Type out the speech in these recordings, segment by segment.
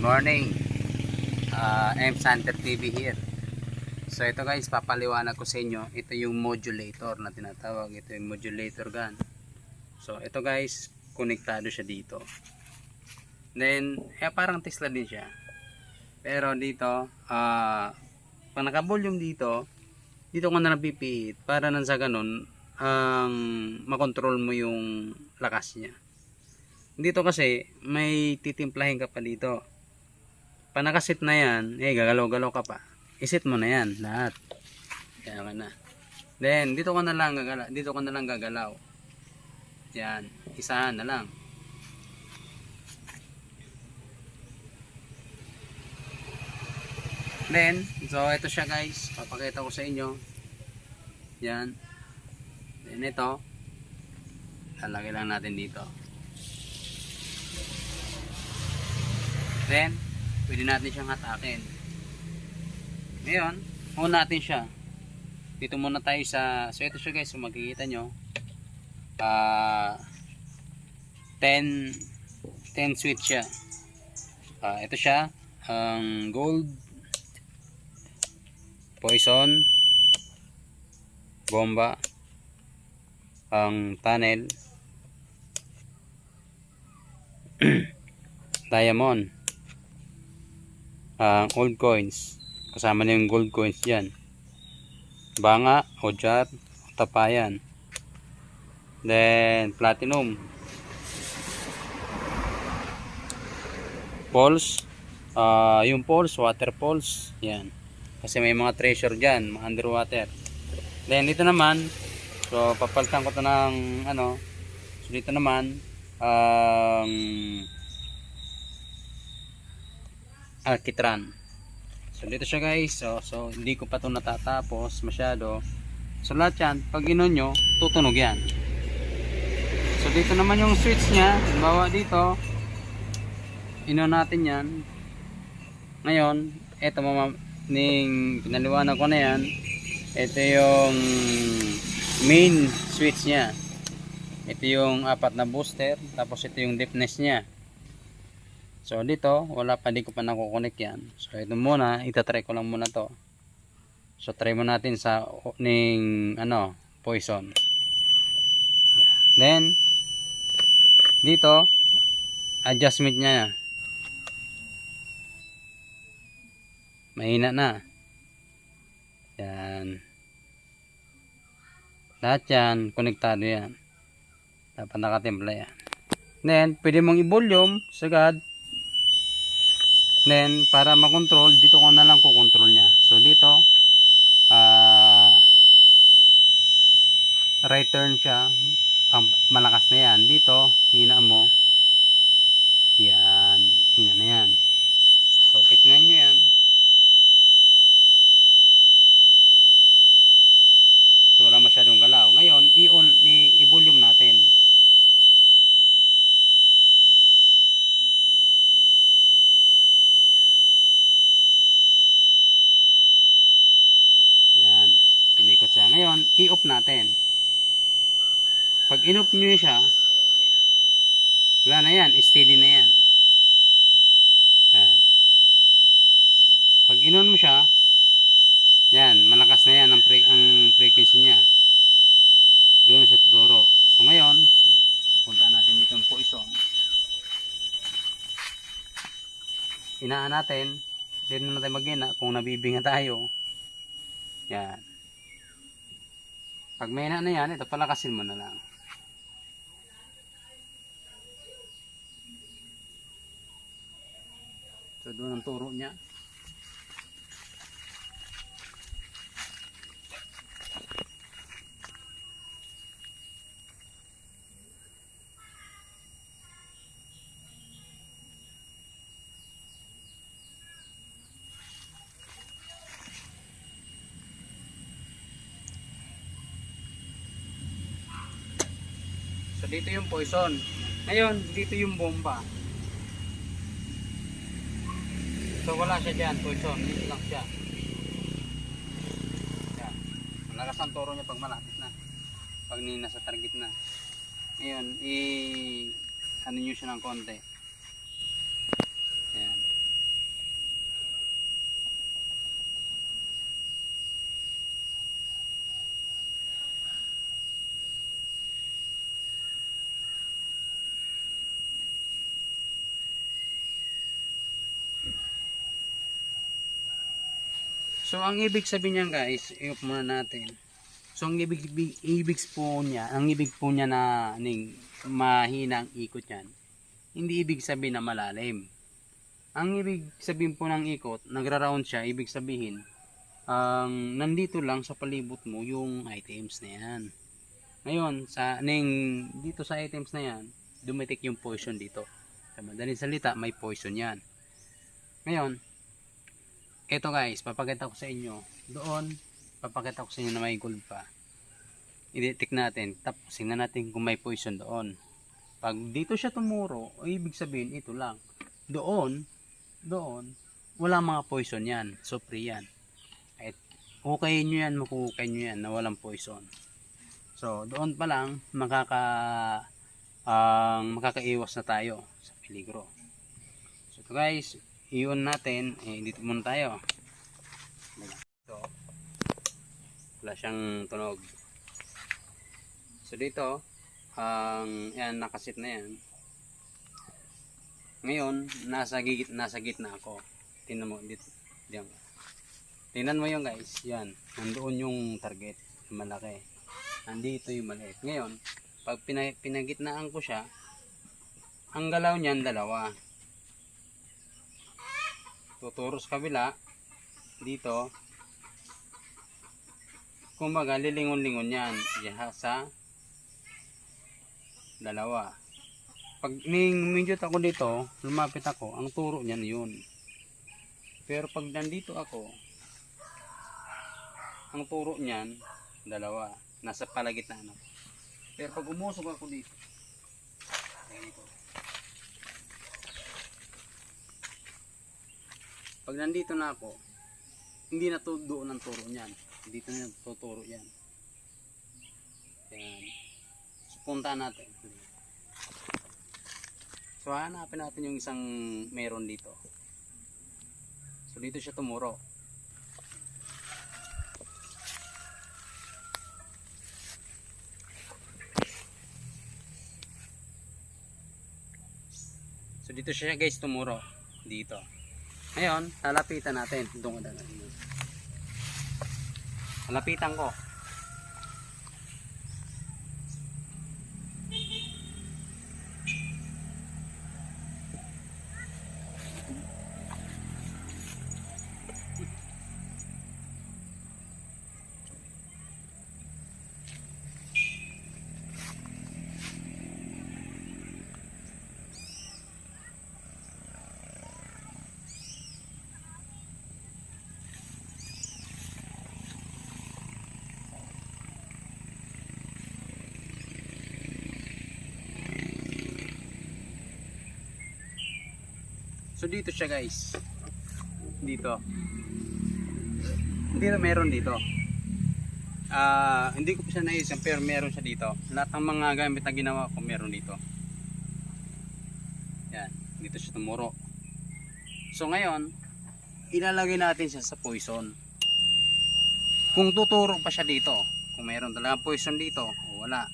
Morning, I'm Santer TV here. So ito guys, papaliwanag ko sa inyo. Ito yung modulator na tinatawag. Ito yung modulator gun. So ito guys, konektado siya dito. Then parang Tesla din siya. Pero dito pag naka-volume dito ko na napipihit para nang sa ganun makontrol mo yung lakas niya. Dito kasi may titimplahin ka pa dito. Pag nakasit na yan, gagalaw-galaw ka pa. Isit mo na yan lahat. Kaya ka na. Then dito ka na lang gagalaw. Yan, isahan na lang. Then, so ito siya guys, papakita ko sa inyo. Yan. Then ito, lalagay lang natin dito. Then, pwede natin siyang hatakin. Ngayon, muna natin siya. Dito muna tayo sa, so ito siya guys, kung makikita nyo, 10 switch siya. Ito siya, ang gold, poison, bomba, ang tunnel, diamond, ang old coins, kasama na yung gold coins dyan, banga, odyat, tapayan, then platinum, pulse, yung pulse, water pulse, yan, kasi may mga treasure dyan, mga underwater. Then dito naman, so papalitan ko to ng so dito naman alkitran. So dito siya guys, so hindi ko pa to natatapos masyado. So lahat yan, pag inon nyo, tutunog yan. So dito naman yung switch nya, bawa dito, inon natin yan. Ngayon, eto pinaliwanag ko na yan. Ito yung main switch nya. Ito yung 4 na booster, tapos ito yung deepness nya. So dito, di ko pa nakukonek yan. So ito muna, itatry ko lang muna to. So try mo natin sa poison. Then dito, adjustment nya. Mahina na. Yan. Lahat yan, konektado yan. Dapat nakatimpla yan. Then, pwede mong i-volume sagad. Then, para makontrol, dito ko na lang kukontrol nya. So, dito, right turn siya. Malakas na yan. Dito, hina mo. Yan. Hina na yan. So, tignan nyo yan. So, wala masyadong galaw. Ngayon, i-volume natin. Yan. Umikot siya. Ngayon, i-off natin. Pag in-off nyo siya, wala na yan. Steady na yan. Yan. Pag in-on mo siya, yan. Malakas na yan ang frequency niya. Doon na siya tuturo. So ngayon, punta natin dito ang poison. Inaan natin. Dito na tayo mag-ina kung nabibinga tayo. Yan. Pag may na yan, ito palakasin mo na lang. So doon ang turo niya. So dito yung poison. Ngayon, dito yung bomba. So wala siya dyan, poison. Dito lang siya. Yan. Malakas ang toro niya pag malapit na. Pag nasa target na. Ngayon, ano nyo siya ng konti. Ayan. So ang ibig sabihin niyan guys, i-off muna natin. So ang ibig po niya na mahinang ikot yan. Hindi ibig sabihin na malalim. Ang ibig sabihin po ng ikot, nagra-round siya, ibig sabihin nandito lang sa palibot mo yung items na yan. Ngayon, dito sa items na yan, dumatik yung poison dito. Sa madaling salita, may poison yan. Ngayon, eto guys, papakita ko sa inyo. Doon, papakita ko sa inyo na may gold pa. I-detect natin, tapos tingnan natin kung may poison doon. Pag dito siya tumuro, ibig sabihin ito lang. Doon, wala mga poison yan. So free yan. At hukayin nyo yan, makuhukay nyo yan na walang poison. So doon pa lang makakaiwas na tayo sa peligro. So ito guys, i-on natin. Dito muna tayo. Ito, wala siyang tunog. So dito, yan, nakasit na yan. Ngayon, nasa gitna ako. Tingnan mo dito. Diyan. Tingnan mo yung guys, yan. Nandoon yung target, malaki. Nandito yung maliit. Ngayon, pag pinagitnaan ko siya, ang galaw niyan dalawa. Tuturo sa kabila, dito. Kumbaga, lilingon-lingon yan. Diyan sa dalawa. Pag minjot ako dito, lumapit ako, ang turo niyan yun. Pero pag nandito ako, ang turo niyan, dalawa. Nasa palagitnaan ako. Pero pag umusog ako dito, pag nandito na ako, hindi na doon ang turo niyan. Dito na tuturo yan. Ayan. So, punta natin. So hanapin natin yung isang meron dito. So dito siya tumuro. So dito siya guys tumuro. Dito. Ngayon, lalapitan natin. Doon ko natin. Lalapitan ko. So dito siya guys. Dito. Dito meron dito. Hindi ko pa siya naisip pero meron siya dito. Lahat ng mga gamit na ginawa ko meron dito. Yan. Dito siya tumuro. So ngayon, ilalagay natin siya sa poison. Kung tuturo pa siya dito. Kung meron talaga poison dito o wala.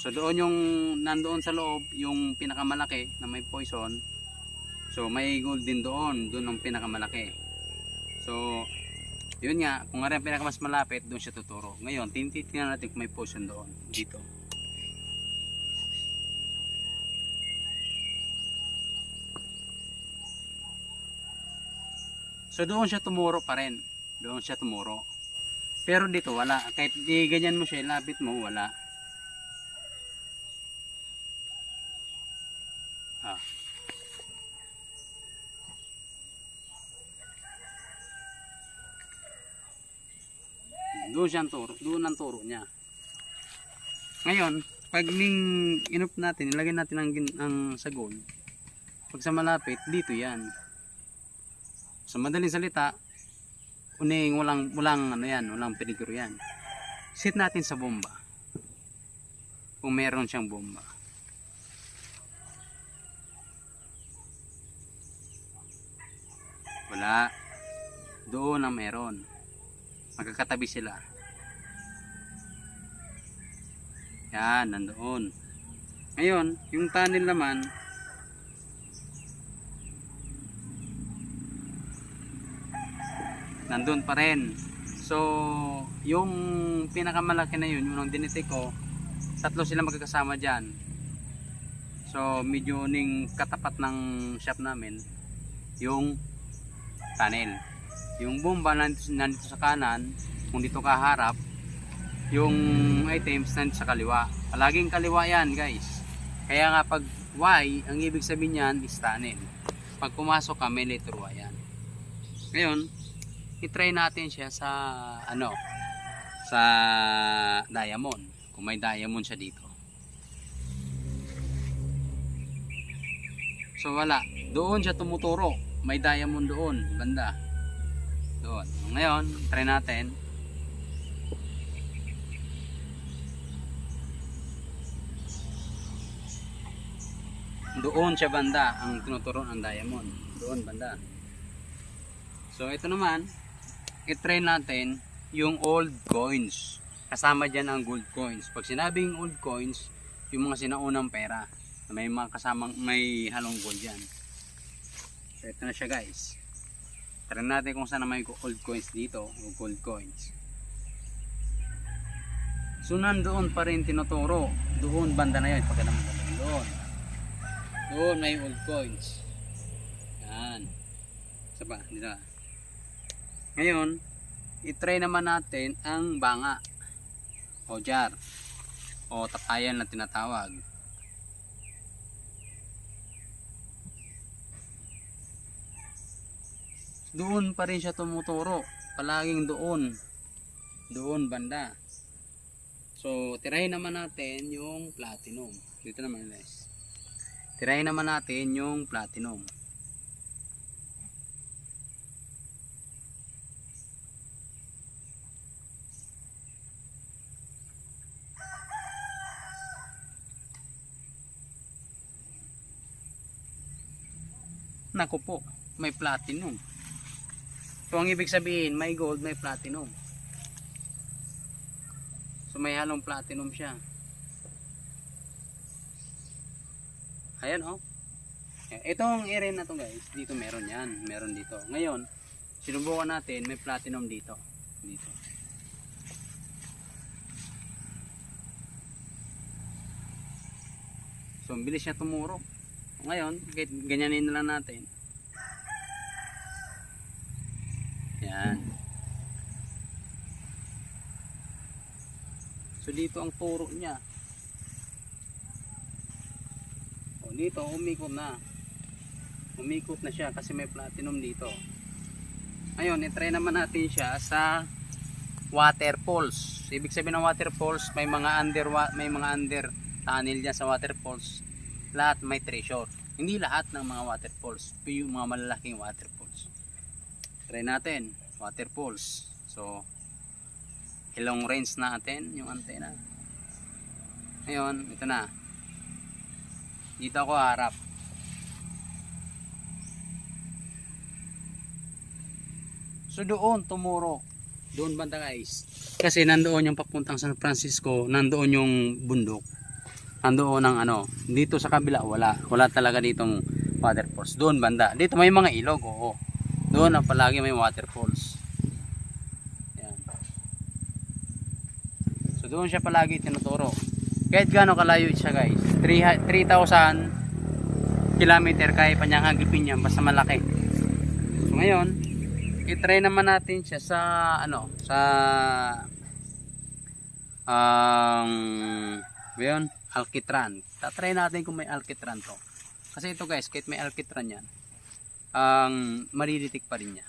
So doon yung nandoon sa loob yung pinakamalaki na may poison. So may gold din doon ang pinakamalaki. So yun nga, kung nga rin pinakamas malapit, doon siya tuturo. Ngayon, titingnan natin kung may poison doon dito. So doon siya tumuro pa rin. Doon siya tumuro. Pero dito wala. Kahit di ganyan mo siya, lapit mo, wala. Doon siya turo, doon ang turo niya. Ngayon, pag inop natin, ilagay natin ang sa gold. Pag sa malapit, dito yan. Sa madaling salita, walang ano yan, walang peligro yan. Set natin sa bomba. Kung meron siyang bomba. Wala. Doon ang meron. Magkakatabi sila. Yan, nandoon. Ngayon, yung tunnel naman, nandun pa rin. So yung pinakamalaki na yun, yung dinitik ko, tatlo sila magkakasama dyan. So medyo ning katapat ng shop namin yung tunnel. Yung bomba nandito sa kanan, kung dito ka harap, yung items nandito sa kaliwa. Palaging kaliwa yan guys. Kaya nga pag Y, ang ibig sabihin yan is tunnel. Pag pumasok ka, may letter Y yan. Ngayon, i-try natin siya sa ano, sa diamond. Kung may diamond siya dito. So wala, doon siya tumuturo. May diamond doon, banda. Doon. Ngayon, try natin. Doon siya banda ang tinuturo ng diamond. Doon banda. So ito naman, i-try natin yung old coins. Kasama dyan ang gold coins. Pag sinabing old coins, yung mga sinaunang pera. May mga kasamang, may halong gold yan. So ito na siya guys. Try natin kung saan may old coins dito o gold coins. So nandoon pa rin tinuturo. Doon banda na yun. Pagka naman doon. Doon may old coins. Yan. Isa pa. Dito. Ngayon, i-try naman natin ang banga o jar o tapayan na tinatawag. Doon pa rin siya tumuturo. Palaging doon. Doon banda. So, tirahin naman natin yung platinum. Dito naman guys. Tirahin naman natin yung platinum. Naku po, may platinum. So ang ibig sabihin, may gold, may platinum. So may halong platinum siya. Ayan oh. Itong area na to guys, dito meron yan. Meron dito. Ngayon, sinubukan natin, may platinum dito. Dito. So ang bilis niya tumuro. Ngayon, ganyanin na lang natin. Yan. So dito ang turo niya. O dito umikot na. Umikot na siya kasi may platinum dito. Ngayon, i-try naman natin siya sa waterfalls. Ibig sabihin ng waterfalls, may mga under tunnel diyan sa waterfalls. Lahat may treasure. Hindi lahat ng mga waterfalls, yung mga malalaking waterfalls. Try natin, waterfalls. So, ilong range natin yung antena. Ngayon, ito na. Dito ako harap. So, doon tumuro. Doon banda guys. Kasi nandoon yung papuntang San Francisco, nandoon yung bundok. Nandoon ang ano, dito sa kabila wala talaga ditong waterfalls. Doon banda. Dito may mga ilog, oo. Doon ang palagi may waterfalls. Yan. So doon siya palagi tinuturo. Kahit gaano kalayo siya guys. 3,000 kilometer kaya pa niyang hagipin yan basta malaki. So ngayon, i-try naman natin siya sa ano, sa yun, alkitran. Tatry natin kung may alkitran to. Kasi ito guys, kahit may alkitran yan, mariditik pa rin niya.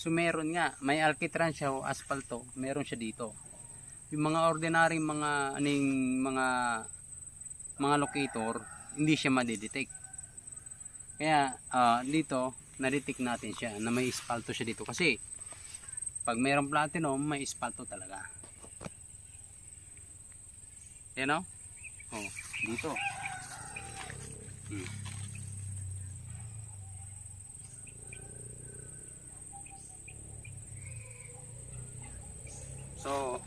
So meron nga, may alkitran siya o asfalto, meron siya dito. Yung mga ordinary mga mga locator, hindi siya madidetect. Kaya dito, na-detect natin siya na may asfalto siya dito kasi pag mayroong platinum, may asfalto talaga. Yan o? Oh, dito. So